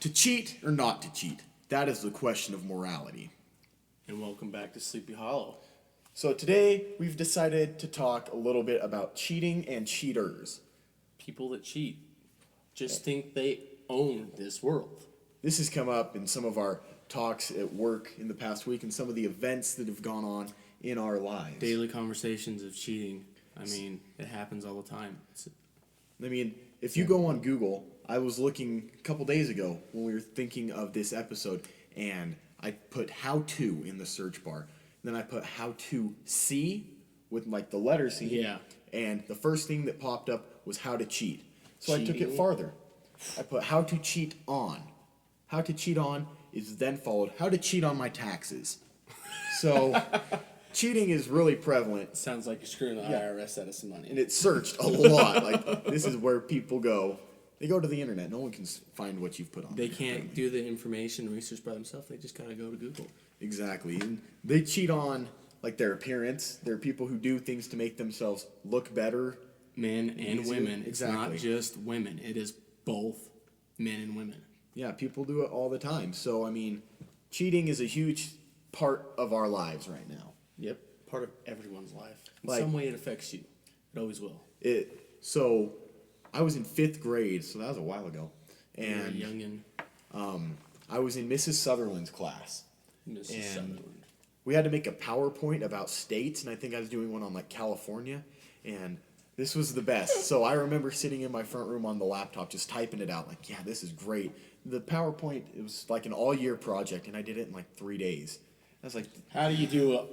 To cheat or not to cheat? That is the question of morality. And welcome back to Sleepy Hollow. So today we've decided to talk a little bit about cheating and cheaters. People that cheat just think they own this world. This has come up in some of our talks at work in the past week and some of the events that have gone on in our lives. Daily conversations of cheating. I mean, it happens all the time. If you go on Google, I was looking a couple days ago when we were thinking of this episode, and I put how to in the search bar. Then I put how to see with like the letter C. Yeah. And the first thing that popped up was how to cheat. So I took it Cheating? farther. I put how to cheat on. How to cheat on is then followed how to cheat on my taxes. So cheating is really prevalent. Sounds like you're screwing the IRS out of some money. And it's searched a lot. Like, this is where people go. They go to the internet. No one can find what you've put on They there, can't apparently. do the information research by themselves. They just got to go to Google. Exactly. And they cheat on, like, their appearance. There are people who do things to make themselves look better. Men and Easier. women. It's Exactly. not just women. It is both men and women. Yeah, people do it all the time. So, cheating is a huge part of our lives right now. Yep. Part of everyone's life. In Like- some way it affects you. It always will. So, I was in 5th grade, so that was a while ago. You're a And youngin'. I was in Mrs. Sutherland's class. Mrs. And Sutherland. we had to make a PowerPoint about states, and I think I was doing one on like California, and this was the best. So I remember sitting in my front room on the laptop just typing it out, like, yeah, this is great. The PowerPoint, it was like an all-year project, and I did it in like 3 days. I was like, How do you do a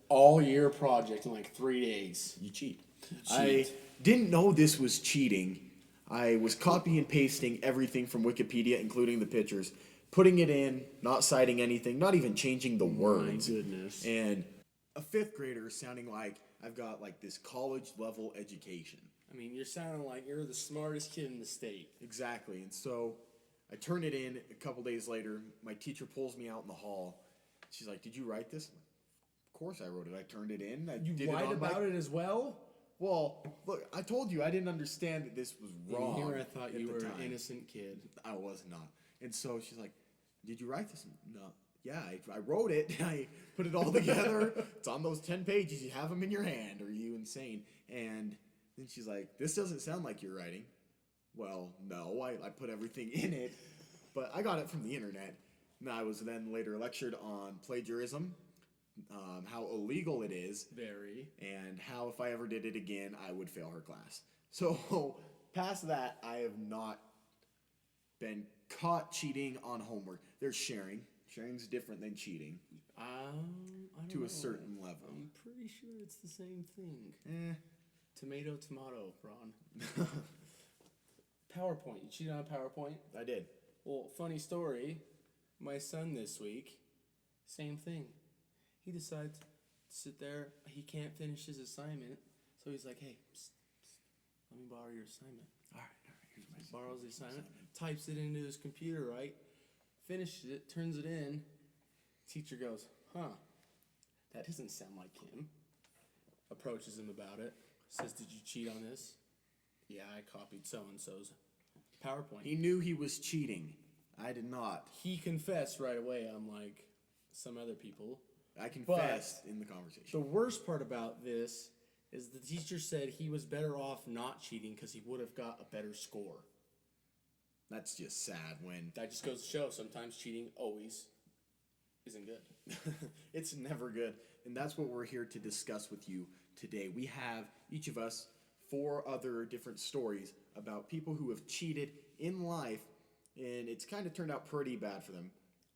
all-year project in like 3 days? you cheat. cheat. I didn't know this was cheating. I was copy and pasting everything from Wikipedia, including the pictures, putting it in, not citing anything, not even changing the words. My goodness. And a 5th grader sounding like I've got like this college level education. I mean, you're sounding like you're the smartest kid in the state. Exactly. And so I turn it in a couple days later. My teacher pulls me out in the hall. She's like, "Did you write this?" I'm like, "Of course I wrote it. I turned it in. I did Lied it on about it as well? Well, look, I told you I didn't understand that this was wrong. Here I thought at you the were an time. innocent kid. I was not. And so she's like, "Did you write this?" No. Yeah, I wrote it. I put it all together. It's on those 10 pages. You have them in your hand. Are you insane? And then she's like, "This doesn't sound like you're writing." Well, no, I put everything in it. But I got it from the internet. And I was then later lectured on plagiarism, how illegal it is, Very. and how if I ever did it again, I would fail her class. So, past that, I have not been caught cheating on homework. There's sharing. Sharing's different than cheating I don't to know. a certain level. I'm pretty sure it's the same thing. Eh. Tomato, Ron. PowerPoint. You cheated on PowerPoint? I did. Well, funny story. My son this week, same thing. He decides to sit there. He can't finish his assignment. So he's like, "Hey, psst, let me borrow your assignment." All right, here's my Borrows the assignment, types it into his computer, right? Finishes it, turns it in. Teacher goes, "Huh, that doesn't sound like him." Approaches him about it. Says, "Did you cheat on this?" "Yeah, I copied so-and-so's PowerPoint." He knew he was cheating. I did not. He confessed right away, unlike some other people. I confessed in the conversation. The worst part about this is the teacher said he was better off not cheating because he would have got a better score. That's just sad when That just goes to show sometimes cheating always isn't good. it's never good. And that's what we're here to discuss with you today. We have, each of us, 4 other different stories about people who have cheated in life, and it's kind of turned out pretty bad for them.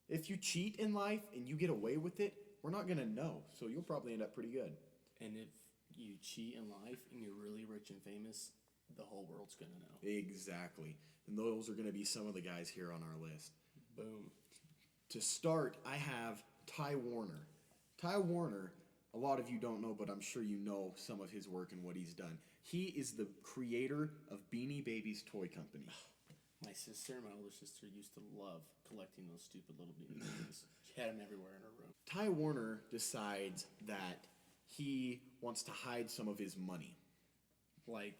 If you cheat in life and you get away with it, we're not going to know, so you'll probably end up pretty good. And if you cheat in life and you're really rich and famous, the whole world's going to know. Exactly. And those are going to be some of the guys here on our list. Boom. To start, I have Ty Warner. Ty Warner, a lot of you don't know, but I'm sure you know some of his work and what he's done. He is the creator of Beanie Babies Toy Company. My sister and my older sister used to love collecting those stupid little beanie babies. She had them everywhere in her room. Ty Warner decides that he wants to hide some of his money. Like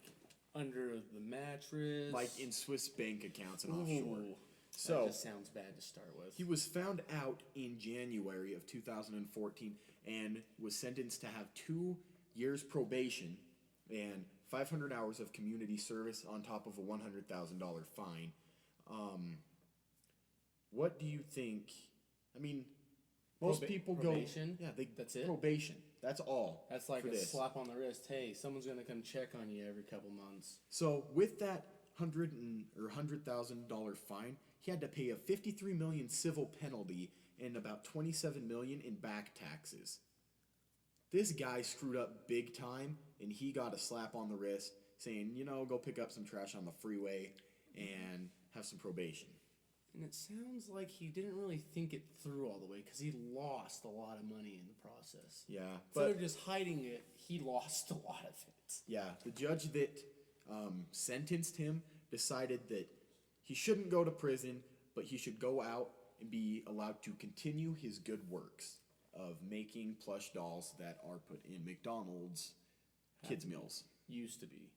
under the mattress. Like in Swiss bank accounts and offshore. Ooh. So that just sounds bad to start with. he was found out in January of 2014 and was sentenced to have 2 years probation and 500 hours of community service on top of a $100,000 fine. What do you think? I mean, most people probation? go. Yeah, That's it? Probation. That's all. That's like for a this. slap on the wrist. Hey, someone's gonna come check on you every couple months. So with that $100,000 fine, he had to pay a 53 million civil penalty and about 27 million in back taxes. This guy screwed up big time, and he got a slap on the wrist, saying, go pick up some trash on the freeway and have some probation. And it sounds like he didn't really think it through all the way because he lost a lot of money in the process. Yeah, Instead but of just hiding it, he lost a lot of it. yeah, the judge that sentenced him decided that he shouldn't go to prison, but he should go out and be allowed to continue his good works of making plush dolls that are put in McDonald's kids' meals. Used to be.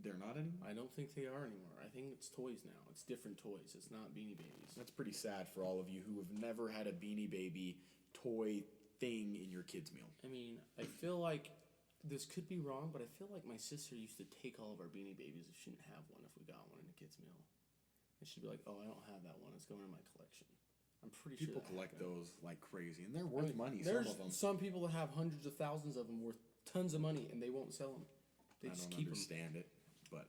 They're not anymore? I don't think they are anymore. I think it's toys now. It's different toys. It's not Beanie Babies. That's pretty sad for all of you who have never had a Beanie Baby toy thing in your kids' meal. I mean, I feel like this could be wrong, but I feel like my sister used to take all of our Beanie Babies if she didn't have one, if we got one in a kid's meal. And she'd be like, oh, I don't have that one. It's going in my collection. I'm pretty sure People that collect happened. those like crazy, and they're worth money, There's some of them. some people that have hundreds of thousands of them worth tons of money, and they won't sell them. They I just don't keep them. understand it, but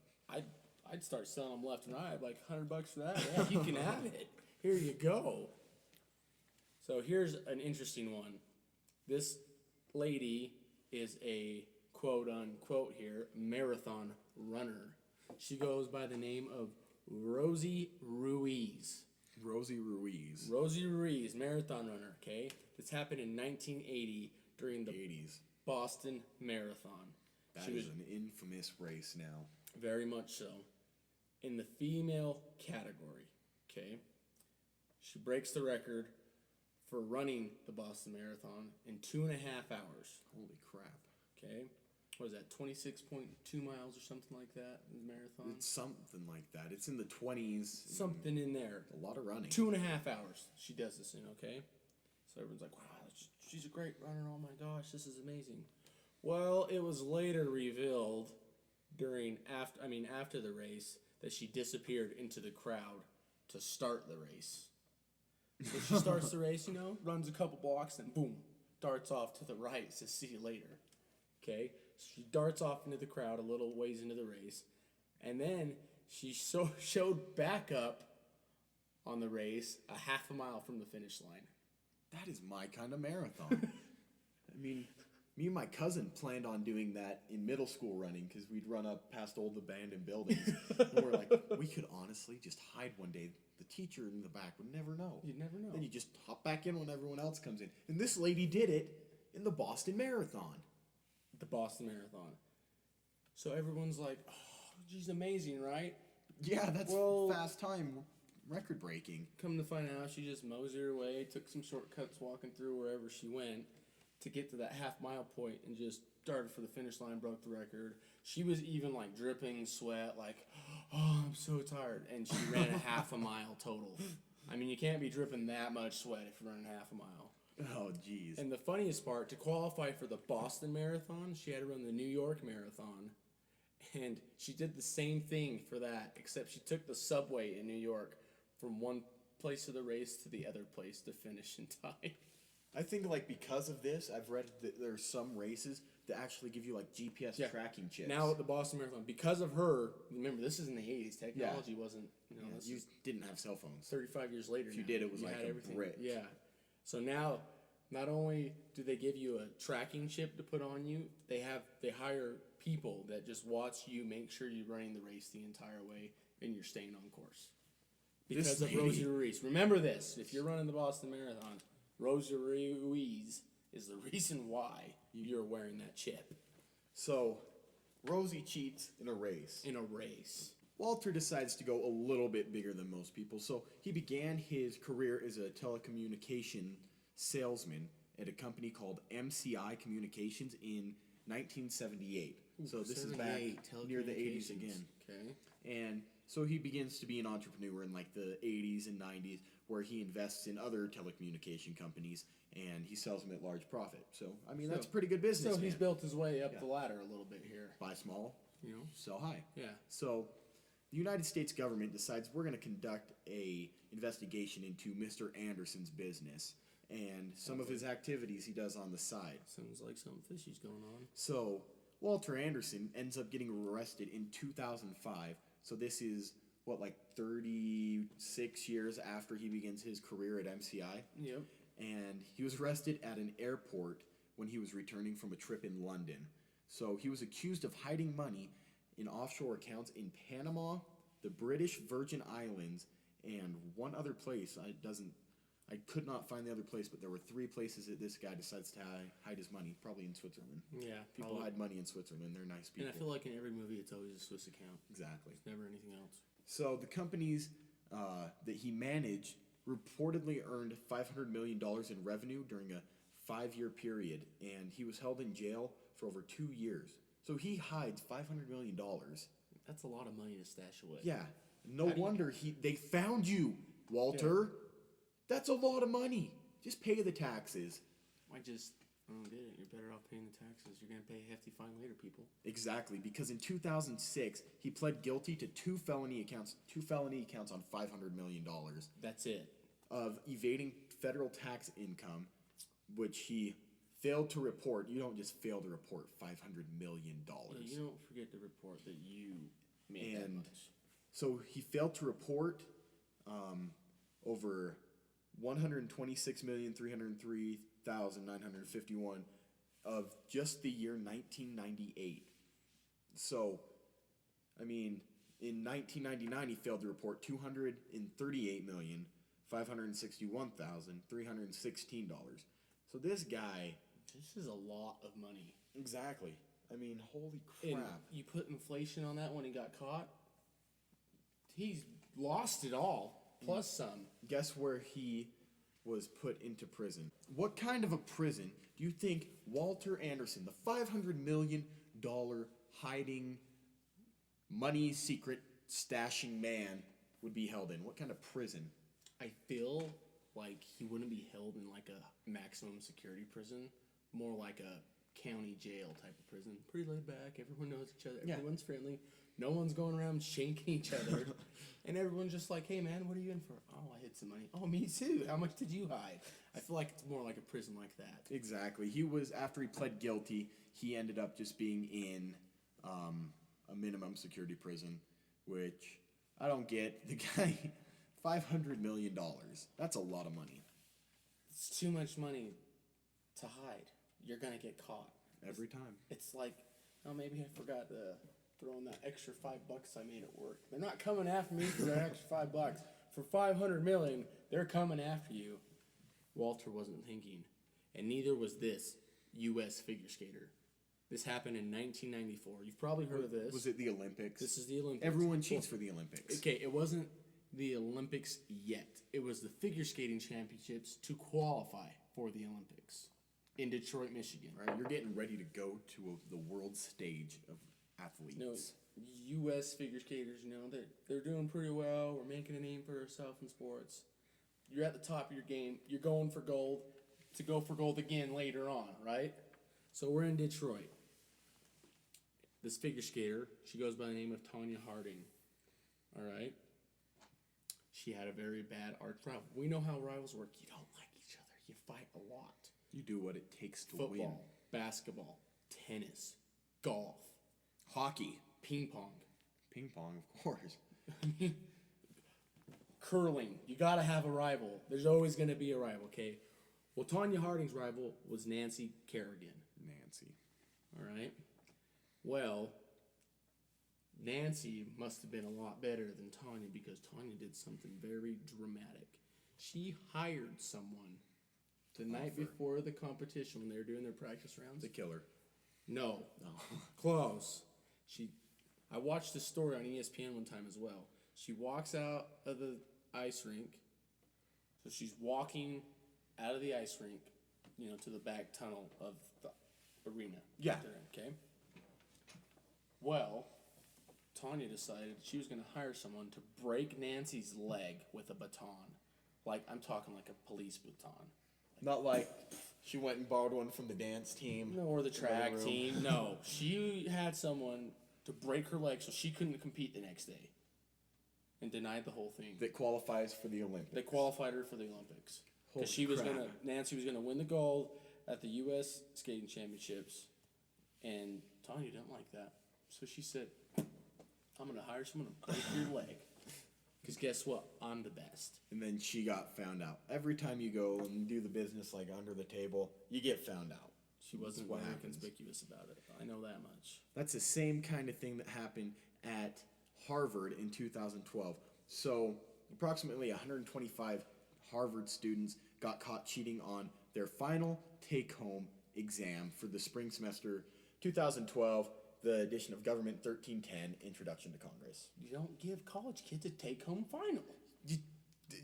I'd start selling them left and right. I'd like $100 for that. Yeah, you can have it. Here you go. So here's an interesting one. This lady is a quote unquote here marathon runner. She goes by the name of Rosie Ruiz. Rosie Ruiz. Rosie Ruiz, marathon runner. Okay, this happened in 1980 during the 80s. Boston Marathon. That She is was an infamous race now. very much so. In the female category, okay, she breaks the record for running the Boston Marathon in 2.5 hours. Holy crap. Okay, what is that? 26.2 miles or something like that in the marathon. It's something like that. It's in the 20s. Something in there. A lot of running. 2.5 hours she does this in. Okay, so everyone's like, "Wow, she's a great runner! Oh my gosh, this is amazing." Well, it was later revealed after the race that she disappeared into the crowd to start the race. So she starts the race, runs a couple blocks, and boom, darts off to the right. Says, "See you later." Okay, so she darts off into the crowd a little ways into the race, and then she showed back up on the race a half a mile from the finish line. That is my kind of marathon. I mean, me and my cousin planned on doing that in middle school running because we'd run up past old abandoned buildings. And we're like, we could honestly just hide one day. The teacher in the back would never know. You'd never know. Then you just hop back in when everyone else comes in. And this lady did it in the Boston Marathon. The Boston Marathon. So everyone's like, "Oh, she's amazing, right?" Yeah, that's Well- fast time, record breaking. Come to find out, she just moseyed her way, took some shortcuts walking through wherever she went to get to that half-mile point and just darted for the finish line, broke the record. She was even like dripping sweat, like, "Oh, I'm so tired." And she ran a half a mile total. I mean, you can't be dripping that much sweat if you're running half a mile. Oh, jeez. And the funniest part, to qualify for the Boston Marathon, she had to run the New York Marathon. And she did the same thing for that, except she took the subway in New York from one place of the race to the other place to finish in time. I think because of this, I've read that there's some races that actually give you GPS Yeah. tracking chips. Now at the Boston Marathon, because of her, remember, this is in the 80s. Technology wasn't, this you is didn't have cell phones. 35 years later. If you now. did, it was You like had a brick. Yeah. So now, not only do they give you a tracking chip to put on you, they hire people that just watch you, make sure you're running the race the entire way, and you're staying on course. Because This of lady- Rosie Ruiz. Remember this: if you're running the Boston Marathon, Rosie Ruiz is the reason why you're wearing that chip So, Rosie cheats in a race. in a race. Walter decides to go a little bit bigger than most people, so he began his career as a telecommunication salesman at a company called MCI Communications in 1978. So this is back near the 80s again. Okay. And so he begins to be an entrepreneur in like the 80s and 90s, where he invests in other telecommunication companies and he sells them at large profit. So I mean, that's So- pretty good business. So he's man. built his way up the ladder a little bit here. Buy small, You know? sell high. Yeah. So the United States government decides we're going to conduct a investigation into Mr. Anderson's business and some of his activities he does on the side. Sounds like something fishy's going on. So Walter Anderson ends up getting arrested in 2005. So this is what, like 36 years after he begins his career at MCI. Yep. And he was arrested at an airport when he was returning from a trip in London. So he was accused of hiding money in offshore accounts in Panama, the British Virgin Islands, and one other place. I could not find the other place, but there were 3 places that this guy decides to hide his money. Probably in Switzerland. Yeah. People probably. hide money in Switzerland. They're nice people. And I feel like in every movie, it's always a Swiss account. Exactly. It's never anything else. So the companies that he managed reportedly earned $500 million in revenue during a 5-year period, and he was held in jail for over 2 years. So he hides $500 million. That's a lot of money to stash away. Yeah, no How do you- wonder they found you, Walter. That's a lot of money. Just pay the taxes. I don't get it. You're better off paying the taxes. You're going to pay a hefty fine later, people. Exactly, because in 2006 he pled guilty to 2 felony accounts on $500 million That's it. of evading federal tax income, which he failed to report. You don't just fail to report $500 million. Yeah, you don't forget to report that you made that And much. so he failed to report over 126,303,951 of just the year 1998. So, I mean, in 1999 he failed to report $238,561,316. So this guy, This is a lot of money. exactly. I mean, holy And crap. you put inflation on that when he got caught. He's lost it all, plus some. Guess where he was put into prison? What kind of a prison do you think Walter Anderson, the $500 million hiding money secret stashing man, would be held in? What kind of prison? I feel like he wouldn't be held in like a maximum security prison, more like a county jail type of prison. Pretty laid back. Everyone knows each other. Yeah. Everyone's friendly. No one's going around shanking each other. And everyone's just like, hey, man, what are you in for? Oh, I hid some money. Oh, me too. How much did you hide? I feel like it's more like a prison like that. Exactly. He was, after he pled guilty, he ended up just being in a minimum security prison, which I don't get. The guy, $500 million. That's a lot of money. It's too much money to hide. You're going to get caught. Every time. It's like, oh, maybe I forgot to throw in that extra $5 I made at work. They're not coming after me for that extra $5. For $500 million, they're coming after you. Walter wasn't thinking, and neither was this U.S. figure skater. This happened in 1994. You've probably heard of this. Was it the Olympics? This is the Olympics. Everyone cheats for the Olympics. Okay, it wasn't the Olympics yet. It was the figure skating championships to qualify for the Olympics in Detroit, Michigan. Right? You're getting ready to go to the world stage of athletes. No, U.S. figure skaters, they're doing pretty well. We're making a name for ourselves in sports. You're at the top of your game. You're going for gold to go for gold again later on, right? So we're in Detroit. This figure skater, she goes by the name of Tanya Harding. All right? She had a very bad arch rival. We know how rivals work. You don't like each other. You fight a lot. You do what it takes to Football, win. basketball, tennis, golf, Hockey. ping pong. Ping pong, of course. Curling. You got to have a rival. There's always going to be a rival, okay? Well, Tanya Harding's rival was Nancy Kerrigan, Nancy. all right? Well, Nancy must have been a lot better than Tanya because Tanya did something very dramatic. She hired someone the night before the competition when they were doing their practice rounds. The killer. No. No. Close. I watched this story on ESPN one time as well. She walks out of the ice rink. So she's walking out of the ice rink, to the back tunnel of the arena. Yeah. They're in, okay? Well, Tanya decided she was going to hire someone to break Nancy's leg with a baton. Like, I'm talking like a police baton. Not like she went and borrowed one from the dance team. No, or the track room. team. No, she had someone to break her leg so she couldn't compete the next day. And denied the whole thing. That qualifies for the Olympics. They qualified her for the Olympics. Holy Because she was crap. Nancy was gonna win the gold at the U.S. skating championships, and Tanya didn't like that, so she said, "I'm gonna hire someone to break your leg, because guess what? I'm the best." And then she got found out. Every time you go and do the business like under the table, you get found out. She wasn't what very happens. conspicuous about it. I know that much. That's the same kind of thing that happened at Harvard in 2012. So, approximately 125 Harvard students got caught cheating on their final take-home exam for the spring semester 2012, the edition of Government 1310, Introduction to Congress. You don't give college kids a take-home final.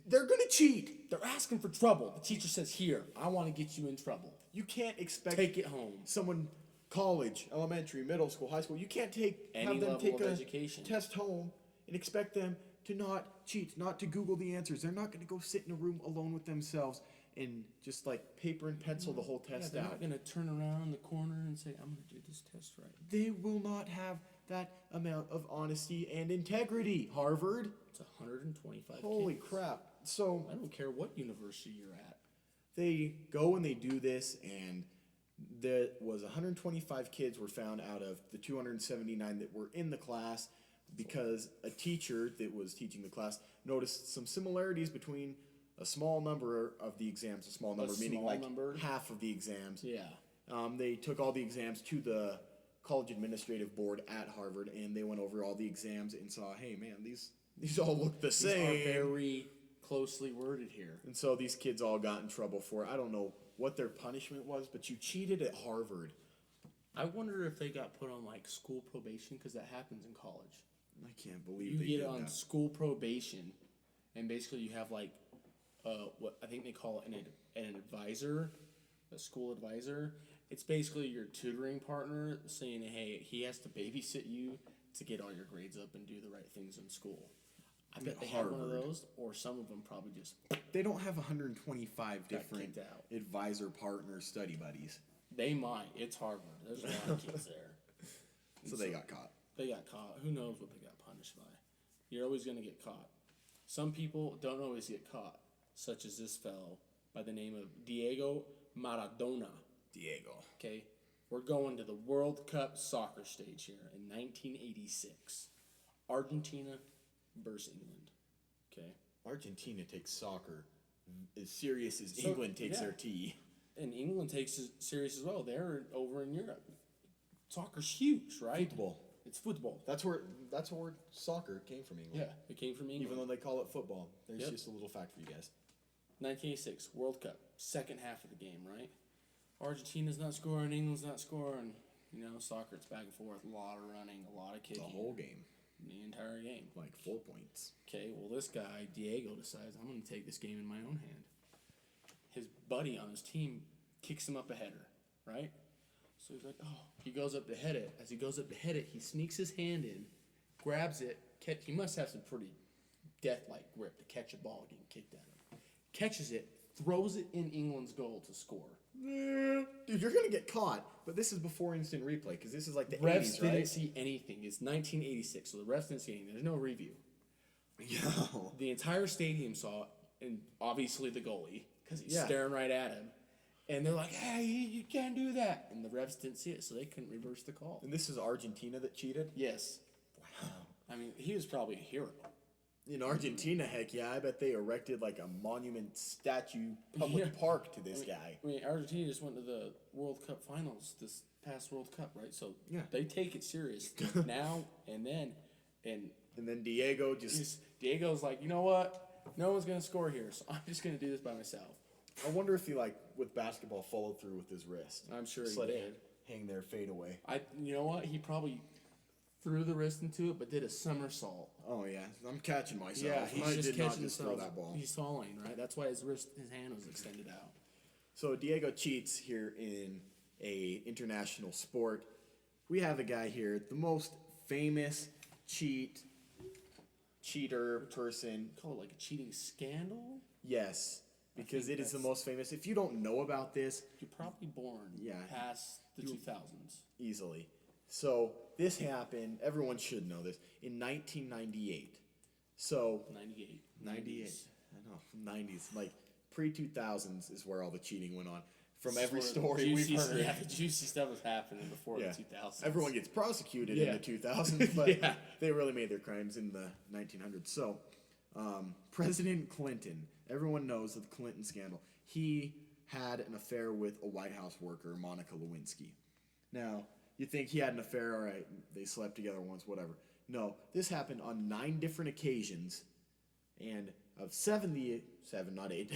They're gonna cheat. They're asking for trouble. The teacher says, "Here, I want to get you in trouble. You can't expect Take it home." someone college, elementary, middle school, high school. You can't Any have them level take of a education. test home and expect them to not cheat, not to Google the answers. They're not going to go sit in a room alone with themselves and just like paper and pencil the whole test They're out. not gonna turn around in the corner and say, "I'm gonna do this test right." They will not have that amount of honesty and integrity. Harvard. It's 125 Holy kids. crap. So I don't care what university you're at. they go and they do this, and there was 125 kids were found out of the 279 that were in the class because a teacher that was teaching the class noticed some similarities between a small number of the exams, a small number meaning small like number? half of the exams. Yeah. They took all the exams to the college administrative board at Harvard, and they went over all the exams and saw, hey man, these all look the These same. are very closely worded here. And so these kids all got in trouble for it. I don't know what their punishment was, but you cheated at Harvard. I wonder if they got put on like school probation, because that happens in college. I can't believe You they get did on that. school probation, and basically you have like, what I think they call it an advisor, a school advisor. It's basically your tutoring partner saying, hey, he has to babysit you to get all your grades up and do the right things in school. I bet they have one of Harvard. those, or some of them probably just They don't have 125 Got different kicked out. advisor partner study buddies. they might. It's Harvard. There's a lot of kids there. So they got caught. They got caught. Who knows what they got punished by? You're always going to get caught. Some people don't always get caught, such as this fellow by the name of Diego Maradona. Diego. Okay, we're going to the World Cup soccer stage here in 1986. Argentina versus England. Okay, Argentina takes soccer as serious as So, England takes yeah. their tea. and England takes it serious as well. They're over in Europe. Soccer's huge, right? Football. It's football. That's where soccer came from, England. Yeah, it came from England. Even though they call it football. There's Yep. just a little fact for you guys. 1986 World Cup, second half of the game, right? Argentina's not scoring, England's not scoring. You know, soccer, it's back and forth, a lot of running, a lot of The kicking. whole game. The entire game. Like 4 points. Okay, well, this guy, Diego, decides, I'm going to take this game in my own hand. His buddy on his team kicks him up a header, right? So he's like, oh, he goes up to head it. As he goes up to head it, he sneaks his hand in, grabs it. He must have some pretty death-like grip to catch a ball getting kicked at him. Catches it, throws it in England's goal to score. Dude, you're gonna get caught. But this is before instant replay, because this is like the Refs 80s, didn't right? see anything. It's 1986, so the refs didn't see anything. There's no review. Yo. The entire stadium saw it, and obviously the goalie, because he's Yeah. staring right at him. And they're like, hey, you can't do that. And the refs didn't see it, so they couldn't reverse the call. And this is Argentina that cheated? Yes. Wow. I mean, he was probably a hero. In Argentina, heck yeah, I bet they erected like a monument statue public Yeah. park to this guy. I mean, Argentina just went to the World Cup finals this past World Cup, right? So Yeah. they take it serious now and then. And And then Diego just Diego's like, you know what? No one's going to score here, so I'm just going to do this by myself. I wonder if he like with basketball followed through with his wrist. I'm sure Just he let it did. hang there, fade away. You know what? He probably threw the wrist into it, but did a somersault. Oh yeah, I'm catching myself. Yeah, he's I just did not catching just throw himself. that ball. He's falling, right? That's why his hand was extended out. So Diego cheats here in a international sport. We have a guy here, the most famous cheater person. Call it like a cheating scandal. Yes, because think it is the that's- most famous. If you don't know about this, You're probably born Yeah. past the 2000s. easily. So this happened. Everyone should know this in 1998. So 98. 98. I know 90s, like pre-2000s is where all the cheating went on. From This is every where the story we've juicy- heard. Yeah, the juicy stuff was happening before Yeah. the 2000s. Everyone gets prosecuted in Yeah. the 2000s, but Yeah. they really made their crimes in the 1900s. So, President Clinton, everyone knows of the Clinton scandal. He had an affair with a White House worker, Monica Lewinsky. Now, you think he had an affair, all right, they slept together once, whatever. No, this happened on 9 different occasions, and of 7 not 8,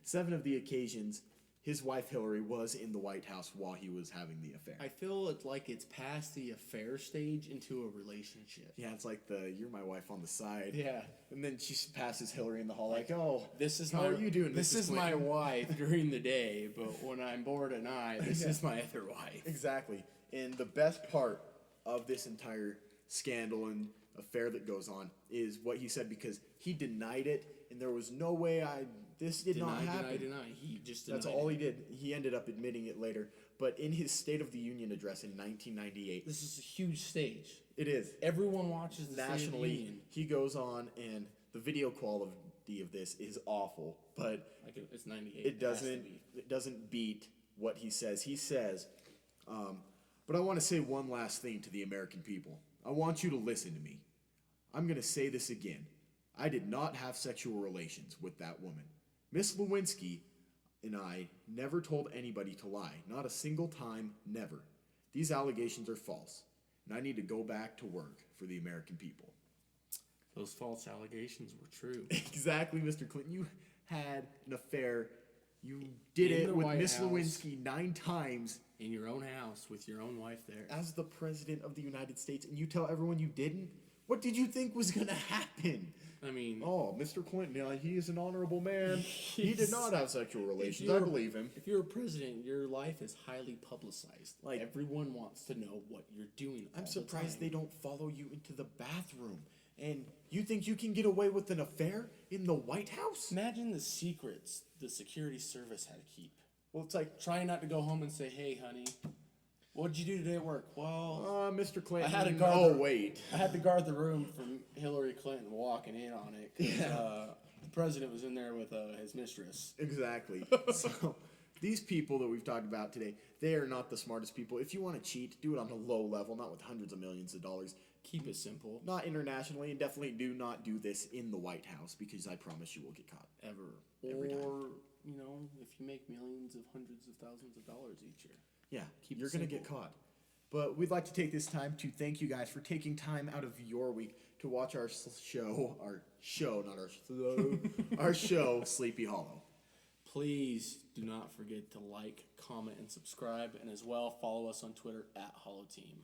7 of the occasions, his wife Hillary was in the White House while he was having the affair. I feel it's like it's past the affair stage into a relationship. Yeah, it's like the "you're my wife" on the side. Yeah. And then she passes Hillary in the hall like, "Oh, This is how my are you doing? This Mrs. is my Clinton?" wife during the day, but when I'm bored at night, this is my other wife. Exactly. And the best part of this entire scandal and affair that goes on is what he said, because he denied it, and there was no way this did not happen. Deny. He just denied That's all it. he did. He ended up admitting it later. But in his State of the Union address in 1998, This is a huge stage. it is. Everyone watches the State of the Nationally, Union. he goes on, and the video quality of this is awful, but Like it's 98. it has to doesn't be. it doesn't beat what he says. He says, but I want to say one last thing to the American people. I want you to listen to me. I'm going to say this again. I did not have sexual relations with that woman. Miss Lewinsky and I never told anybody to lie. Not a single time, never. These allegations are false, and I need to go back to work for the American people. Those false allegations were true. Exactly, Mr. Clinton. You had an affair. You did In it the with White Miss House. Lewinsky 9 times In your own house with your own wife there. as the President of the United States, and you tell everyone you didn't? What did you think was going to happen? I mean, Oh, Mr. Clinton, he is an honorable man. He did He's- not have sexual relations. you're- I believe him. if you're a president, your life is highly publicized. Like- Everyone wants to know what you're doing. I'm all the surprised they time. don't follow you into the bathroom. And you think you can get away with an affair in the White House? Imagine the secrets the security service had to keep. Well, it's like, Trying not to go home and say, "Hey, honey, what'd you do today at work?" Well, Mr. Clinton. I had to guard Oh, the- wait. I had to guard the room from Hillary Clinton walking in on it. 'Cause, the president was in there with his mistress. Exactly. So these people that we've talked about today, they are not the smartest people. If you want to cheat, do it on a low level, not with hundreds of millions of dollars. Keep it simple. Not internationally, and definitely do not do this in the White House, because I promise you will get caught. Ever. Every time. Or, if you make millions of hundreds of thousands of dollars each year. Yeah, Keep it you're going to get simple. caught. But we'd like to take this time to thank you guys for taking time out of your week to watch our show, Sleepy Hollow. Please do not forget to like, comment, and subscribe, and as well follow us on Twitter @HollowTeam.